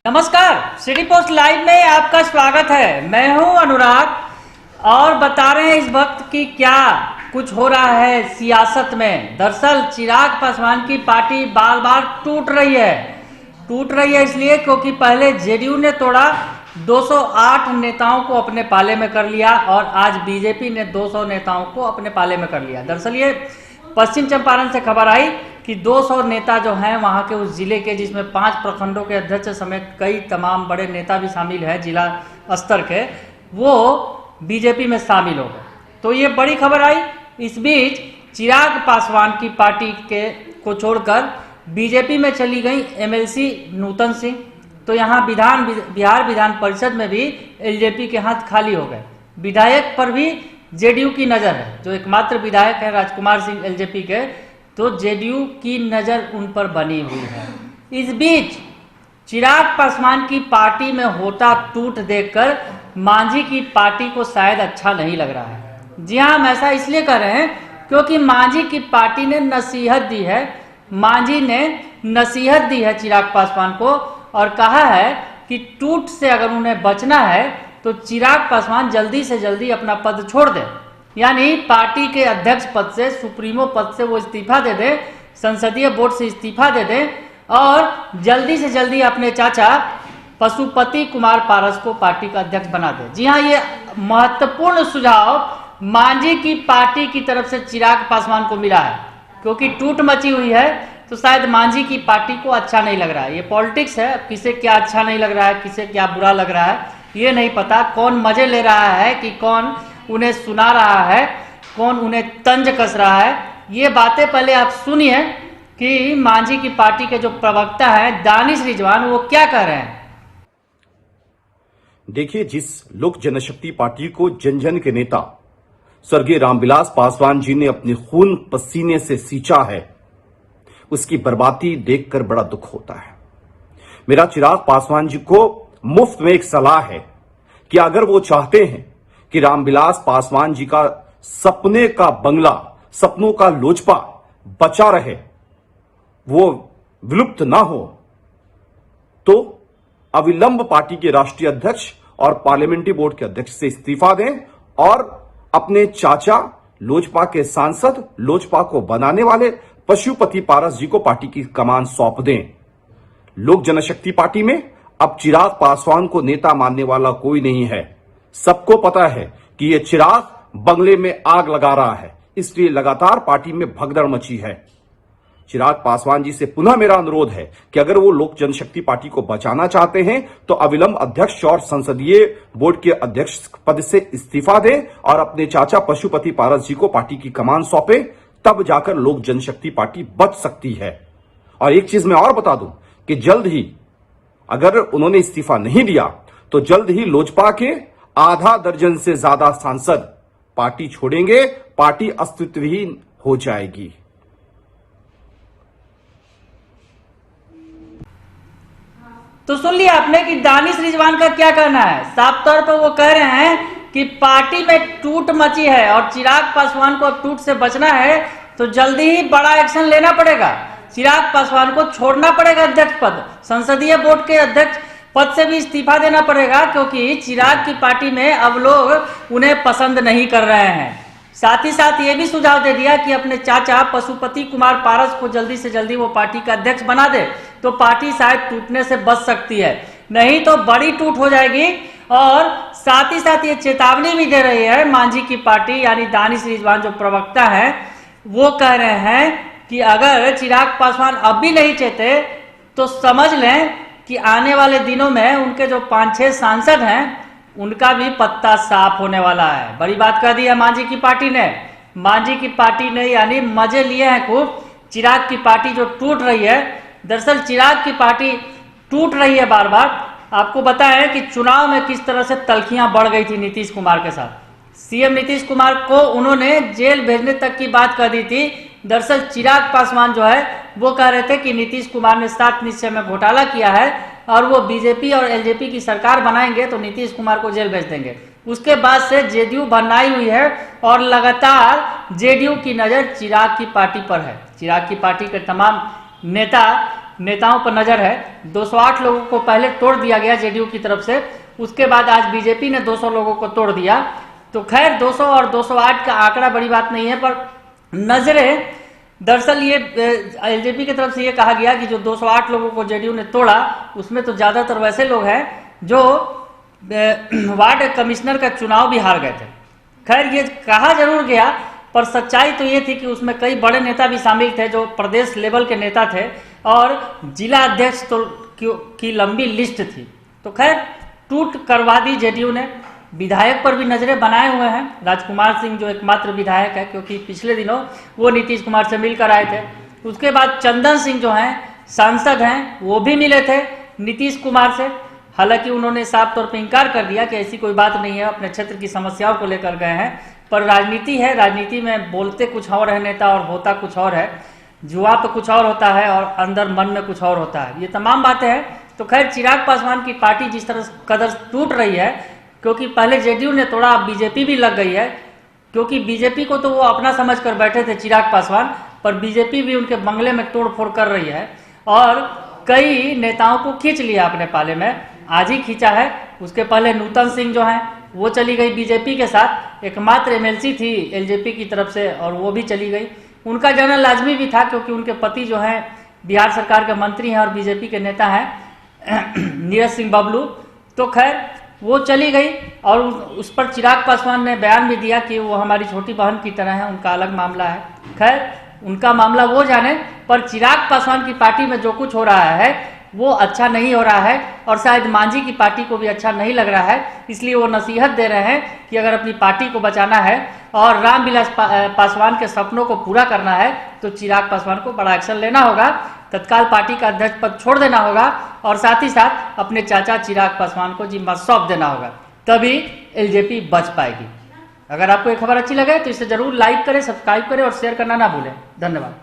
नमस्कार, city post live में आपका स्वागत है। मैं हूं अनुराग और बता रहे हैं इस वक्त कि क्या कुछ हो रहा है सियासत में। दरअसल चिराग पासवान की पार्टी बार बार टूट रही है इसलिए क्योंकि पहले जेडीयू ने तोड़ा, 208 नेताओं को अपने पाले में कर लिया और आज बीजेपी ने 200 नेताओं को अपने पाले में कर लिया। दरअसल ये पश्चिम चंपारण से खबर आई कि 200 नेता जो हैं वहां के उस जिले के, जिसमें 5 प्रखंडों के अध्यक्ष समेत कई तमाम बड़े नेता भी शामिल हैं जिला स्तर के, वो बीजेपी में शामिल हो गए। तो ये बड़ी खबर आई। इस बीच चिराग पासवान की पार्टी के को छोड़कर बीजेपी में चली गई एमएलसी नूतन सिंह। तो यहाँ बिहार विधान परिषद में भी एलजेपी के हाथ खाली हो गए। विधायक पर भी जेडीयू की नजर है। जो एकमात्र विधायक है राजकुमार सिंह एलजेपी के, तो जेडीयू की नजर उन पर बनी हुई है। इस बीच चिराग पासवान की पार्टी में होता टूट देखकर मांझी की पार्टी को शायद अच्छा नहीं लग रहा है। जी हाँ, हम ऐसा इसलिए कर रहे हैं क्योंकि मांझी की पार्टी ने नसीहत दी है। मांझी ने नसीहत दी है चिराग पासवान को और कहा है कि टूट से अगर उन्हें बचना है तो चिराग पासवान जल्दी से जल्दी अपना पद छोड़ दे, यानी पार्टी के अध्यक्ष पद से, सुप्रीमो पद से वो इस्तीफा दे दे, संसदीय बोर्ड से इस्तीफा दे दे और जल्दी से जल्दी अपने चाचा पशुपति कुमार पारस को पार्टी का अध्यक्ष बना दे। जी हाँ, ये महत्वपूर्ण सुझाव मांझी की पार्टी की तरफ से चिराग पासवान को मिला है। क्योंकि टूट मची हुई है तो शायद मांझी की पार्टी को अच्छा नहीं लग रहा है। ये पॉलिटिक्स है, किसे क्या अच्छा नहीं लग रहा है, किसे क्या बुरा लग रहा है, ये नहीं पता। कौन मजे ले रहा है कि कौन उन्हें सुना रहा है, कौन उन्हें तंज कस रहा है, ये बातें पहले आप सुनिए कि मांझी की पार्टी के जो प्रवक्ता हैं दानिश रिजवान, वो क्या कह रहे हैं। देखिए, जिस लोक जनशक्ति पार्टी को जन जन के नेता स्वर्गीय रामविलास पासवान जी ने अपने खून पसीने से सींचा है, उसकी बर्बादी देखकर बड़ा दुख होता है। मेरा चिराग पासवान जी को मुफ्त में एक सलाह है कि अगर वो चाहते हैं कि रामविलास पासवान जी का सपने का बंगला, सपनों का लोजपा बचा रहे, वो विलुप्त ना हो, तो अविलंब पार्टी के राष्ट्रीय अध्यक्ष और पार्लियामेंट्री बोर्ड के अध्यक्ष से इस्तीफा दें और अपने चाचा लोजपा के सांसद, लोजपा को बनाने वाले पशुपति पारस जी को पार्टी की कमान सौंप दें। लोक जनशक्ति पार्टी में अब चिराग पासवान को नेता मानने वाला कोई नहीं है। सबको पता है कि यह चिराग बंगले में आग लगा रहा है, इसलिए लगातार पार्टी में भगदड़ मची है। चिराग पासवान जी से पुनः मेरा अनुरोध है कि अगर वो लोक जनशक्ति पार्टी को बचाना चाहते हैं तो अविलंब अध्यक्ष और संसदीय बोर्ड के अध्यक्ष पद से इस्तीफा दें और अपने चाचा पशुपति पारस जी को पार्टी की कमान सौंपे, तब जाकर लोक जनशक्ति पार्टी बच सकती है। और एक चीज मैं और बता दूं कि जल्द ही, अगर उन्होंने इस्तीफा नहीं दिया तो जल्द ही लोजपा के आधा दर्जन से ज्यादा सांसद पार्टी छोड़ेंगे, पार्टी अस्तित्वहीन हो जाएगी। तो सुन लिया आपने कि दानिश रिजवान का क्या कहना है। साफ तौर पर वो कह रहे हैं कि पार्टी में टूट मची है और चिराग पासवान को टूट से बचना है तो जल्दी ही बड़ा एक्शन लेना पड़ेगा। चिराग पासवान को छोड़ना पड़ेगा अध्यक्ष पद, संसदीय बोर्ड के अध्यक्ष पद से भी इस्तीफा देना पड़ेगा, क्योंकि चिराग की पार्टी में अब लोग उन्हें पसंद नहीं कर रहे हैं। साथ ही साथ ये भी सुझाव दे दिया कि अपने चाचा पशुपति कुमार पारस को जल्दी से जल्दी वो पार्टी का अध्यक्ष बना दे तो पार्टी शायद टूटने से बच सकती है, नहीं तो बड़ी टूट हो जाएगी। और साथ ही साथ ये चेतावनी भी दे रही है मांझी की पार्टी, यानी दानिश रिजवान जो प्रवक्ता है, वो कह रहे हैं कि अगर चिराग पासवान अब भी नहीं चेते तो समझ लें कि आने वाले दिनों में उनके जो 5-6 सांसद हैं उनका भी पत्ता साफ होने वाला है। बड़ी बात कह दी है मांझी की पार्टी ने। मांझी की पार्टी ने यानी मजे लिए हैं खूब। चिराग की पार्टी जो टूट रही है, दरअसल चिराग की पार्टी टूट रही है बार बार। आपको बताएं कि चुनाव में किस तरह से तल्खियां बढ़ गई थी नीतीश कुमार के साथ। सीएम नीतीश कुमार को उन्होंने जेल भेजने तक की बात कह दी थी। दरअसल चिराग पासवान जो है वो कह रहे थे कि नीतीश कुमार ने 7 निश्चय में घोटाला किया है और वो बीजेपी और एलजेपी की सरकार बनाएंगे तो नीतीश कुमार को जेल भेज देंगे। उसके बाद से जेडीयू बनाई हुई है और लगातार जेडीयू की नजर चिराग की पार्टी पर है। चिराग की पार्टी के तमाम नेता नेताओं पर नजर है। 208 लोगों को पहले तोड़ दिया गया जेडीयू की तरफ से, उसके बाद आज बीजेपी ने 200 लोगों को तोड़ दिया। तो खैर 200 और 208 का आंकड़ा बड़ी बात नहीं है, पर नजरें दरअसल ये एलजेपी की तरफ से ये कहा गया कि जो 208 लोगों को जेडीयू ने तोड़ा उसमें तो ज्यादातर वैसे लोग हैं जो वार्ड कमिश्नर का चुनाव भी हार गए थे। खैर ये कहा जरूर गया, पर सच्चाई तो ये थी कि उसमें कई बड़े नेता भी शामिल थे जो प्रदेश लेवल के नेता थे, और जिला अध्यक्ष तो की लंबी लिस्ट थी। तो खैर टूट करवा दी जेडीयू ने। विधायक पर भी नजरें बनाए हुए हैं। राजकुमार सिंह जो एकमात्र विधायक है, क्योंकि पिछले दिनों वो नीतीश कुमार से मिलकर आए थे। उसके बाद चंदन सिंह जो हैं सांसद हैं, वो भी मिले थे नीतीश कुमार से। हालांकि उन्होंने साफ तौर पर इंकार कर दिया कि ऐसी कोई बात नहीं है, अपने क्षेत्र की समस्याओं को लेकर गए हैं। पर राजनीति है, राजनीति में बोलते कुछ और है नेता और होता कुछ और है। जुआ पे कुछ और होता है और अंदर मन में कुछ और होता है। ये तमाम बातें हैं। तो खैर चिराग पासवान की पार्टी जिस तरह कदर टूट रही है, क्योंकि पहले जेडीयू ने तोड़ा, अब बीजेपी भी लग गई है। क्योंकि बीजेपी को तो वो अपना समझ कर बैठे थे चिराग पासवान, पर बीजेपी भी उनके बंगले में तोड़फोड़ कर रही है और कई नेताओं को खींच लिया अपने पाले में। आज ही खींचा है। उसके पहले नूतन सिंह जो हैं वो चली गई बीजेपी के साथ, एकमात्र एमएलसी थी एलजेपी की तरफ से और वो भी चली गई। उनका जाना लाजमी भी था, क्योंकि उनके पति जो हैं बिहार सरकार के मंत्री हैं और बीजेपी के नेता हैं नीरज सिंह बबलू। तो खैर वो चली गई और उस पर चिराग पासवान ने बयान भी दिया कि वो हमारी छोटी बहन की तरह है, उनका अलग मामला है। खैर उनका मामला वो जाने, पर चिराग पासवान की पार्टी में जो कुछ हो रहा है वो अच्छा नहीं हो रहा है और शायद मांझी की पार्टी को भी अच्छा नहीं लग रहा है। इसलिए वो नसीहत दे रहे हैं कि अगर अपनी पार्टी को बचाना है और रामविलास पासवान के सपनों को पूरा करना है तो चिराग पासवान को बड़ा एक्शन लेना होगा, तत्काल पार्टी का अध्यक्ष पद छोड़ देना होगा और साथ ही साथ अपने चाचा चिराग पासवान को जिम्मा सौंप देना होगा, तभी एलजेपी बच पाएगी। अगर आपको ये खबर अच्छी लगे तो इसे जरूर लाइक करें, सब्सक्राइब करें और शेयर करना ना भूलें। धन्यवाद।